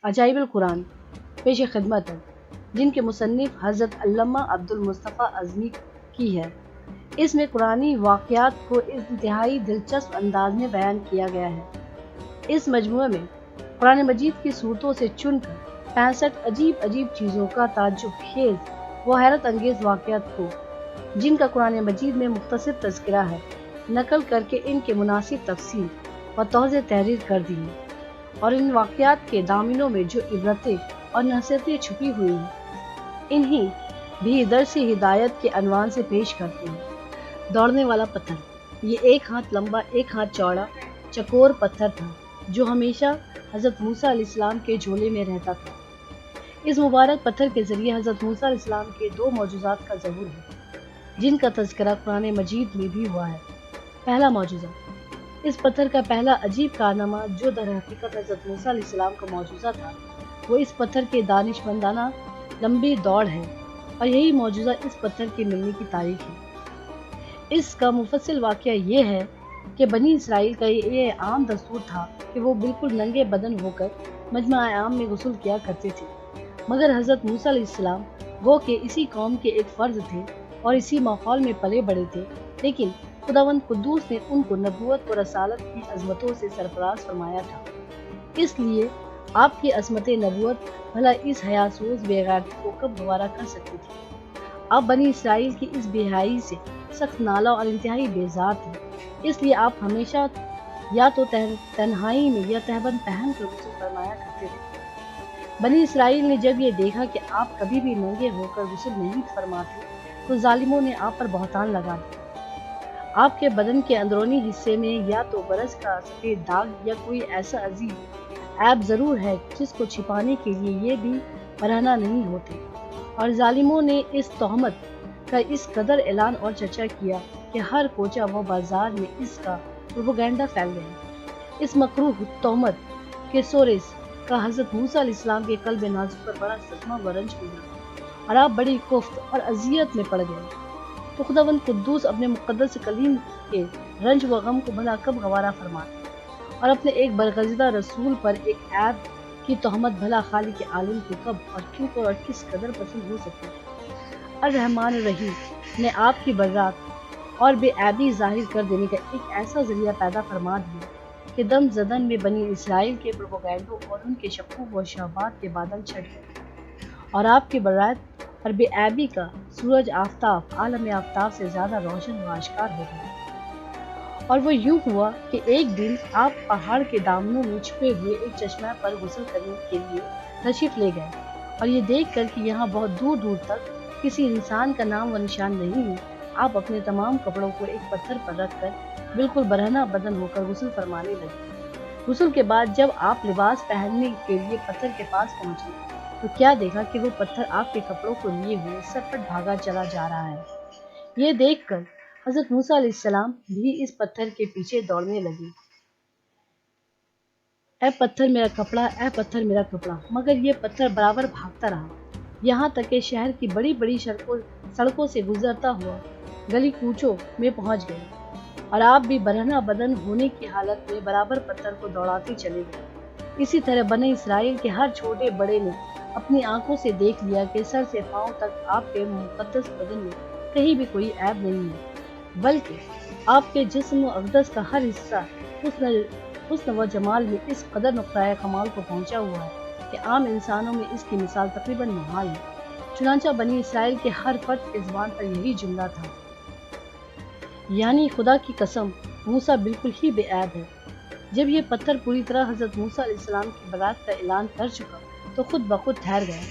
عجائب القرآن پیش خدمت ہے، جن کے مصنف حضرت علامہ عبد المصطفیٰ اعظمی کی ہے۔ اس میں قرآنی واقعات کو انتہائی دلچسپ انداز میں بیان کیا گیا ہے۔ اس مجموعے میں قرآن مجید کی صورتوں سے چن کر 65 عجیب چیزوں کا تعجب خیز و حیرت انگیز واقعات کو، جن کا قرآن مجید میں مختصر تذکرہ ہے، نقل کر کے ان کے مناسب تفصیل و توضیح تحریر کر دی ہے، اور ان واقعات کے دامنوں میں جو عبرتیں اور نصیحتیں چھپی ہوئی ہیں، انہیں بھی درس ہدایت کے عنوان سے پیش کرتے ہیں۔ دوڑنے والا پتھر، یہ 1 ہاتھ لمبا 1 ہاتھ چوڑا چکور پتھر تھا جو ہمیشہ حضرت موسیٰ علیہ السلام کے جھولے میں رہتا تھا۔ اس مبارک پتھر کے ذریعے حضرت موسیٰ علیہ السلام کے 2 معجزات کا ظہور ہے، جن کا تذکرہ قرآن مجید میں بھی ہوا ہے۔ پہلا معجزہ، اس پتھر کا پہلا عجیب کارنامہ جو در حقیقت حضرت موسیٰ علیہ السلام کا معجزہ تھا، وہ اس پتھر کے دانشمندانہ لمبی دوڑ ہے، اور یہی معجزہ اس پتھر کے ملنے کی تاریخ ہے۔ اس کا مفصل واقعہ یہ ہے کہ بنی اسرائیل کا یہ عام دستور تھا کہ وہ بالکل ننگے بدن ہو کر مجمع عام میں غسل کیا کرتے تھے، مگر حضرت موسیٰ علیہ السلام وہ کہ اسی قوم کے ایک فرد تھے اور اسی ماحول میں پلے بڑے تھے، لیکن خداوند قدوس نے ان کو نبوت و رسالت کی عظمتوں سے سرفراز فرمایا تھا۔ اس لیے آپ کی عظمت نبوت بھلا اس حیاسوز بے غیرتی کو کب گوارا کر سکتی تھی؟ آپ بنی اسرائیل کی اس بے حیائی سے سخت نالا اور انتہائی بیزار تھے، اس لیے آپ ہمیشہ یا تو تنہائی میں یا تہبند پہن کر غسل فرمایا کرتے تھے۔ بنی اسرائیل نے جب یہ دیکھا کہ آپ کبھی بھی ننگے ہو کر غسل نہیں فرماتے تو ظالموں نے آپ پر بہتان لگا دیا۔ آپ کے بدن کے اندرونی حصے میں یا تو برس کا سفید داغ یا کوئی ایسا عجیب عیب ضرور ہے جس کو چھپانے کے لیے یہ بھی برہنہ نہیں ہوتے، اور ظالموں نے اس تہمت کا اس قدر اعلان اور چرچا کیا کہ ہر کوچہ و بازار میں اس کا پروپیگنڈا پھیل گیا۔ اس مکروہ تہمت کے سورس کا حضرت موسیٰ علیہ السلام کے قلب نازک پر بڑا صدمہ و رنج گزرا، اور آپ بڑی کفت اور اذیت میں پڑ گئے۔ تو خداوند قدوس اپنے مقدس کلیم کے رنج و غم کو بھلا کب گوارا فرماتے، اور اپنے ایک برگزیدہ رسول پر ایک عیب کی تہمت بھلا خالق عالم کو کب اور کیوں اور کس قدر پسند ہو سکتی؟ الرحمن الرحیم نے آپ کی برات اور بے عیبی ظاہر کر دینے کا ایک ایسا ذریعہ پیدا فرما دیا کہ دم زدن میں بنی اسرائیل کے پروپیگنڈوں اور ان کے شکوک و شبہات کے بادل چھٹ گئے، اور آپ کی برات اور بے عیبی کا سورج آفتاب عالم آفتاب سے زیادہ روشن و آشکار ہو گیا۔ اور وہ یوں ہوا کہ ایک دن آپ پہاڑ کے دامنوں میں چھپے ہوئے ایک چشمہ پر غسل کرنے کے لیے تشریف لے گئے، اور یہ دیکھ کر کہ یہاں بہت دور دور تک کسی انسان کا نام و نشان نہیں ہے، آپ اپنے تمام کپڑوں کو ایک پتھر پر رکھ کر بالکل برہنہ بدن ہو کر غسل فرمانے لگے۔ غسل کے بعد جب آپ لباس پہننے کے لیے پتھر کے پاس پہنچے تو کیا دیکھا کہ وہ پتھر آپ کے کپڑوں کو لیے ہوئے سرپٹ بھاگا چلا جا رہا ہے۔ یہ دیکھ کر حضرت موسیٰ علیہ السلام بھی اس پتھر کے پیچھے دوڑنے لگے۔ اے پتھر میرا کپڑا، اے پتھر میرا کپڑا، مگر یہ پتھر برابر بھاگتا رہا، یہاں تک کہ شہر کی بڑی بڑی سڑکوں سے گزرتا ہوا گلی کوچوں میں پہنچ گیا، اور آپ بھی برہنہ بدن ہونے کی حالت میں برابر پتھر کو دوڑاتے چلے گئے۔ اسی طرح بنی اسرائیل کے ہر چھوٹے بڑے نے اپنی آنکھوں سے دیکھ لیا کہ سر سے پاؤں تک آپ کے مقدس بدن میں کہیں بھی کوئی عیب نہیں ہے، بلکہ آپ کے جسم و اقدس کا ہر حصہ حسن و جمال میں اس قدر نقطۂ کمال کو پہنچا ہوا ہے کہ عام انسانوں میں اس کی مثال تقریباً محال ہے۔ چنانچہ بنی اسرائیل کے ہر فرد کی زبان پر یہی جملہ تھا، یعنی خدا کی قسم موسیٰ بالکل ہی بے عیب ہے۔ جب یہ پتھر پوری طرح حضرت موسیٰ علیہ السلام کی برات کا اعلان کر چکا تو خود بخود ٹھہر گیا۔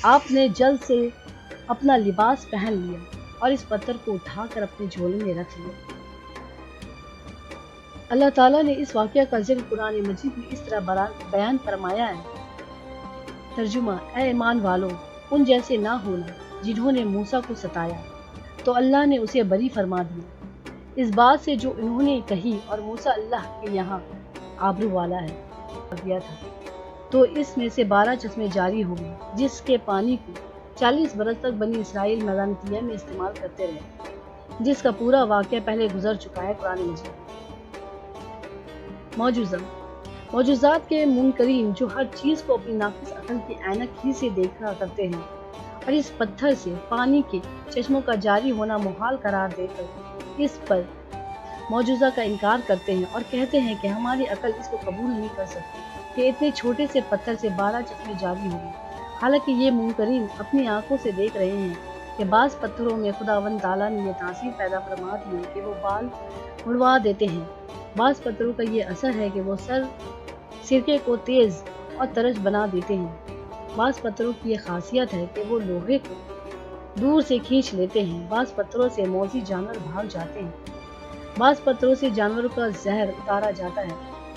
آپ نے جلد سے اپنا لباس پہن لیا اور اس پتھر کو اٹھا کر اپنے جھولے میں رکھ لیا۔ اللہ تعالیٰ نے اس واقعہ کا ذکر قرآن مجید میں اس طرح بیان فرمایا ہے۔ ترجمہ: اے ایمان والو، ان جیسے نہ ہونا جنہوں نے موسیٰ کو ستایا، تو اللہ نے اسے بری فرما دیا اس بات سے جو انہوں نے کہی، اور موسیٰ اللہ کے یہاں آبرو والا ہے دیا تھا، تو اس میں سے 12 چشمے جاری ہو گئے جس کے پانی کو 40 برس تک بنی اسرائیل میدان طیہ میں استعمال کرتے رہے، جس کا پورا واقعہ پہلے گزر چکا ہے قرآن مجید۔ معجزہ معجزات کے منکرین جو ہر چیز کو اپنی ناقص عقل کی عینک ہی سے دیکھا کرتے ہیں اور اس پتھر سے پانی کے چشموں کا جاری ہونا محال قرار دے کر اس پر معجزہ کا انکار کرتے ہیں اور کہتے ہیں کہ ہماری عقل اس کو قبول نہیں کر سکتی کہ اتنے چھوٹے سے پتھر سے 12 چشمے جاری ہوں گے۔ حالانکہ یہ منکرین اپنی آنکھوں سے دیکھ رہے ہیں کہ بعض پتھروں میں خداوند تعالیٰ نے یہ تاثیر پیدا فرما دی ہے کہ وہ بال اڑوا دیتے ہیں۔ بعض پتھروں کا یہ اثر ہے کہ وہ سرکے کو تیز اور ترش بنا دیتے ہیں۔ بعض پتھروں کی یہ خاصیت ہے کہ وہ لوہے کو دور سے کھینچ لیتے ہیں۔ بعض پتھروں سے موذی جانور بھاگ جاتے ہیں۔ بعض پتھروں سے جانوروں کا زہر اتارا جاتا ہے۔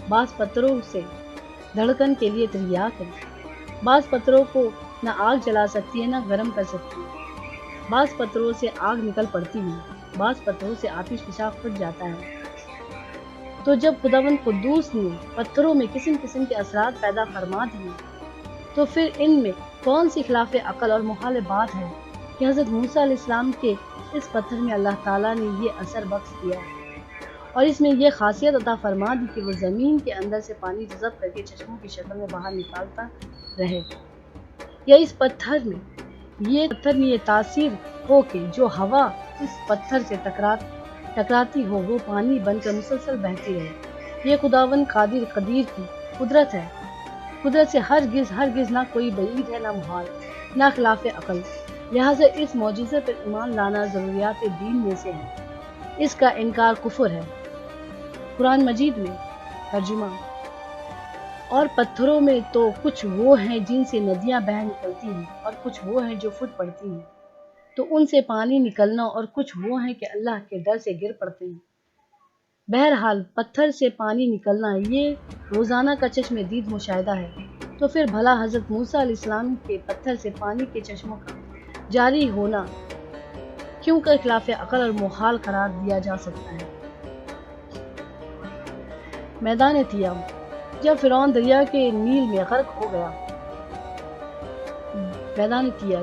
بعض پتھروں سے دھڑکن کے لیے تریاک ہے۔ بعض پتھروں کو نہ آگ جلا سکتی ہے نہ گرم کر سکتی ہے۔ بعض پتھروں سے آگ نکل پڑتی ہے۔ بعض پتھروں سے آتش فشاں پھٹ جاتا ہے۔ تو جب خداوند قدوس نے پتھروں میں قسم قسم کے اثرات پیدا فرما دیے تو پھر ان میں کون سی خلاف عقل اور محال بات ہے کہ حضرت موسیٰ علیہ السلام کے اس پتھر میں اللہ تعالیٰ نے یہ اثر بخش دیا اور اس میں یہ خاصیت عطا فرما دی کہ وہ زمین کے اندر سے پانی جذب کر کے چشموں کی شکل میں باہر نکالتا رہے، یا اس پتھر میں یہ تاثیر ہو کہ جو ہوا اس پتھر سے ٹکراتی ہو وہ پانی بن کر مسلسل بہتی رہے۔ یہ خداوند قادر قدیر کی قدرت ہے۔ قدرت سے ہرگز نہ کوئی بعید ہے نہ محال نہ خلاف عقل، لہٰذا اس معجزے پر ایمان لانا ضروریات دین میں سے ہے۔ اس کا انکار کفر ہے۔ قرآن مجید میں ترجمہ: اور پتھروں میں تو کچھ وہ ہیں جن سے ندیاں بہہ نکلتی ہیں اور کچھ وہ ہیں جو پھٹ پڑتی ہیں تو ان سے پانی نکلنا، اور کچھ وہ ہیں کہ اللہ کے ڈر سے گر پڑتے ہیں۔ بہرحال پتھر سے پانی نکلنا یہ روزانہ کا چشم دید مشاہدہ ہے، تو پھر بھلا حضرت موسیٰ علیہ السلام کے پتھر سے پانی کے چشموں کا جاری ہونا کیوں کر خلاف عقل اور محال قرار دیا جا سکتا ہے؟ میدان تیام: جب فرعون دریا کے نیل میں غرق ہو گیا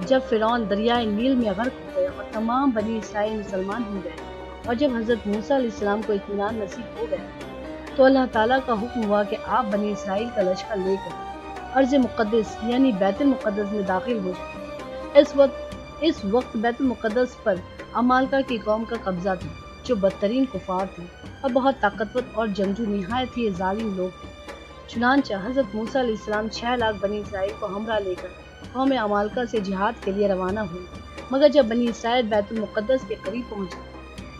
جب فرعون دریائے نیل میں غرق ہو گیا اور تمام بنی اسرائیل مسلمان ہو گئے، اور جب حضرت موسیٰ علیہ السلام کو اطمینان نصیب ہو گیا تو اللہ تعالیٰ کا حکم ہوا کہ آپ بنی اسرائیل کا لشکر لے کر ارض مقدس یعنی بیت المقدس میں داخل ہو جائیں۔ اس وقت بیت المقدس پر عمالقہ کی قوم کا قبضہ تھا، جو بدترین کفار تھے اور بہت طاقتور اور جنگجو نہایت ہی ظالم لوگ تھے۔ چنانچہ حضرت موسیٰ علیہ السلام 6 لاکھ بنی اسرائیل کو ہمراہ لے کر قوم عمالقہ سے جہاد کے لیے روانہ ہوئے، مگر جب بنی اسرائیل بیت المقدس کے قریب پہنچے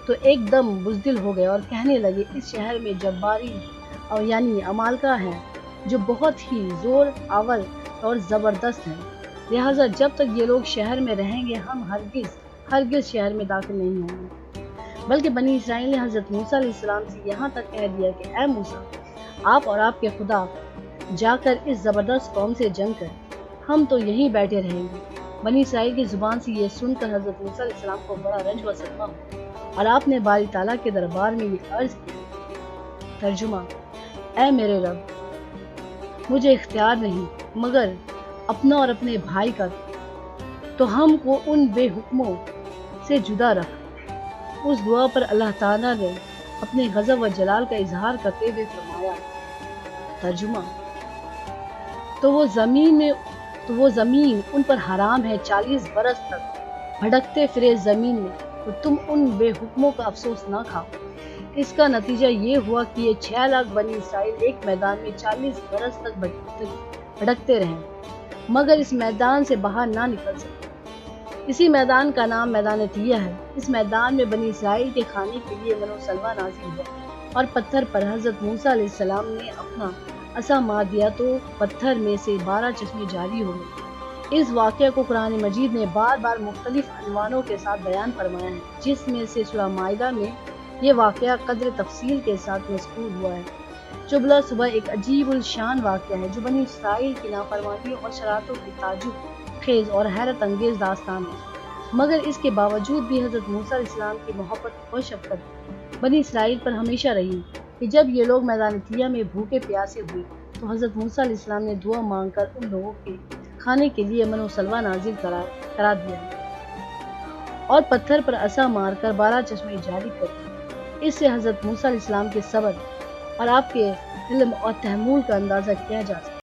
تو ایک دم بزدل ہو گئے اور کہنے لگے، اس شہر میں جباری یعنی عمالقہ ہیں جو بہت ہی زور آور اور زبردست ہیں، لہٰذا جب تک یہ لوگ شہر میں رہیں گے ہم ہرگز شہر میں داخل نہیں ہوں گے۔ بلکہ بنی اسرائیل نے حضرت موسیٰ علیہ السلام سے یہاں تک کہہ دیا کہ اے موسیٰ، آپ اور آپ کے خدا جا کر اس زبردست قوم سے جنگ کریں، ہم تو یہیں بیٹھے رہیں گے۔ بنی اسرائیل کی زبان سے یہ سن کر حضرت موسیٰ علیہ السلام کو بڑا رنج و صدمہ ہوا اور آپ نے باری تعالیٰ کے دربار میں یہ عرض کیا۔ ترجمہ: اے میرے رب، مجھے اختیار نہیں مگر اپنا اور اپنے بھائی کا، تو ہم کو ان بے حکموں سے جدا رکھ۔ اس دعا پر اللہ تعالیٰ نے اپنے غضب و جلال کا اظہار کرتے ہوئے فرمایا۔ ترجمہ: تو وہ زمین ان پر حرام ہے 40 برس تک بھٹکتے پھرے زمین میں، تو تم ان بے حکموں کا افسوس نہ کھاؤ۔ اس کا نتیجہ یہ ہوا کہ یہ 6 لاکھ بنی اسرائیل ایک میدان میں 40 برس تک بھٹکتے رہے مگر اس میدان سے باہر نہ نکل سکے۔ اسی میدان کا نام میدان تیہ ہے۔ اس میدان میں بنی اسرائیل کے کھانے کے لیے من و سلوہ نازل ہوا اور پتھر پر حضرت موسیٰ علیہ السلام نے اپنا عصا مار دیا تو پتھر میں سے 12 چشمے جاری ہو گئے۔ اس واقعہ کو قرآن مجید نے بار بار مختلف عنوانوں کے ساتھ بیان فرمایا ہے، جس میں سے سورہ مائدہ میں یہ واقعہ قدر تفصیل کے ساتھ مذکور ہوا ہے، جو بلا صبح ایک عجیب الشان واقعہ ہے جو بنی اسرائیل کی نافرمانیوں اور شرارتوں کی تعجب خیز اور حیرت انگیز داستان ہے۔ مگر اس کے باوجود بھی حضرت موسیٰ علیہ السلام کی محبت اور شفقت بنی اسرائیل پر ہمیشہ رہی کہ جب یہ لوگ میدان تیہ میں بھوکے پیاسے ہوئے تو حضرت موسیٰ علیہ السلام نے دعا مانگ کر ان لوگوں کے کھانے کے لیے من و سلوہ نازل کرا دیا اور پتھر پر عصا مار کر 12 چشمے جاری کر دیے۔ اس سے حضرت موسیٰ علیہ السلام کے صبر اور آپ کے علم اور تحمل کا اندازہ کیا جا سکتا ہے۔